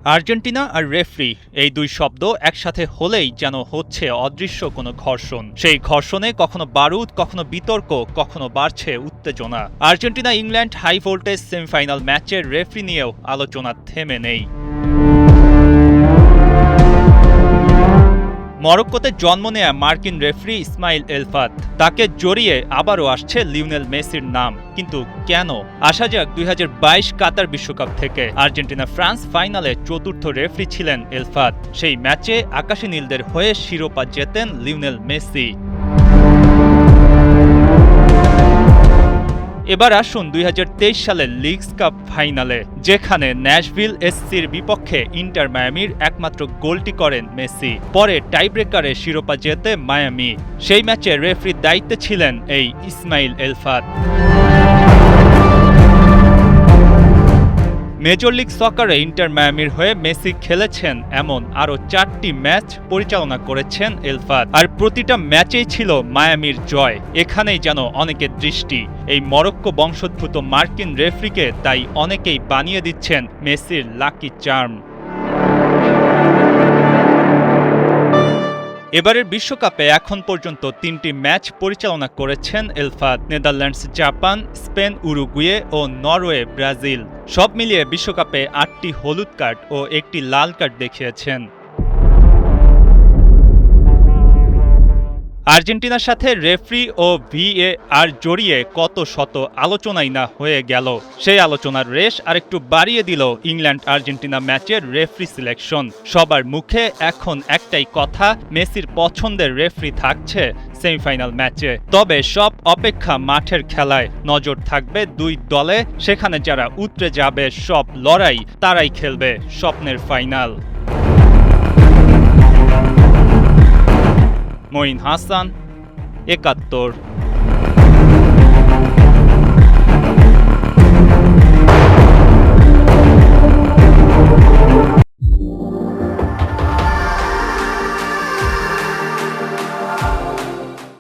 Argentina আর referee এই দুই শব্দ একসাথে হলেই যেন হচ্ছে অদৃশ্য কোনো ঘর্ষণ। সেই ঘর্ষণে কখনো বারুদ, কখনো বিতর্ক, কখনো বাড়ছে উত্তেজনা। Argentina England high voltage semifinal ম্যাচের রেফরি নিয়েও আলোচনা থেমে নেই। মরক্কোতে জন্ম নেয়া মার্কিন রেফরি ইসমাইল এলফাত, তাকে জড়িয়ে আবারও আসছে লিওনেল মেসির নাম। কিন্তু কেন? আসা যাক 2022 কাতার বিশ্বকাপ থেকে। আর্জেন্টিনা ফ্রান্স ফাইনালে চতুর্থ রেফরি ছিলেন এলফাত। সেই ম্যাচে আকাশী নীলদের হয়ে শিরোপা জেতেন লিওনেল মেসি। এবার আসুন 2023 সালের লিগস কাপ ফাইনালে, যেখানে ন্যাশভিল এসসির বিপক্ষে ইন্টার মায়ামির একমাত্র গোলটি করেন মেসি। পরে টাইব্রেকারে শিরোপা জেতে মায়ামি। সেই ম্যাচে রেফরির দায়িত্বে ছিলেন এই ইসমাইল এলফাত। মেজর লিগ সকারে ইন্টার মায়ামির হয়ে মেসি খেলেছেন এমন আরও 4টি ম্যাচ পরিচালনা করেছেন এলফাত, আর প্রতিটা ম্যাচেই ছিল মায়ামির জয়। এখানেই যেন অনেকের দৃষ্টি। এই মরক্কো বংশোদ্ভূত মার্কিন রেফরিকে তাই অনেকেই বানিয়ে দিচ্ছেন মেসির লাকি চার্ম। এবারের বিশ্বকাপে এখন পর্যন্ত 3টি ম্যাচ পরিচালনা করেছেন এলফাত। নেদারল্যান্ডস, জাপান, স্পেন, উরুগুয়ে ও নরওয়ে, ব্রাজিল। সব মিলিয়ে বিশ্বকাপে 8টি হলুদ কার্ড ও 1টি লাল কার্ড দেখিয়েছেন। আর্জেন্টিনার সাথে রেফরি ও VAR জড়িয়ে কত শত আলোচনাই না হয়ে গেল। সেই আলোচনার রেশ আরেকটু বাড়িয়ে দিল ইংল্যান্ড আর্জেন্টিনা ম্যাচের রেফরি সিলেকশন। সবার মুখে এখন একটাই কথা, মেসির পছন্দের রেফরি থাকছে সেমিফাইনাল ম্যাচে। তবে সব অপেক্ষা মাঠের খেলায়। নজর থাকবে দুই দলে, সেখানে যারা উতরে যাবে সব লড়াই, তারাই খেলবে স্বপ্নের ফাইনাল। মঈন হাসান, ৭১।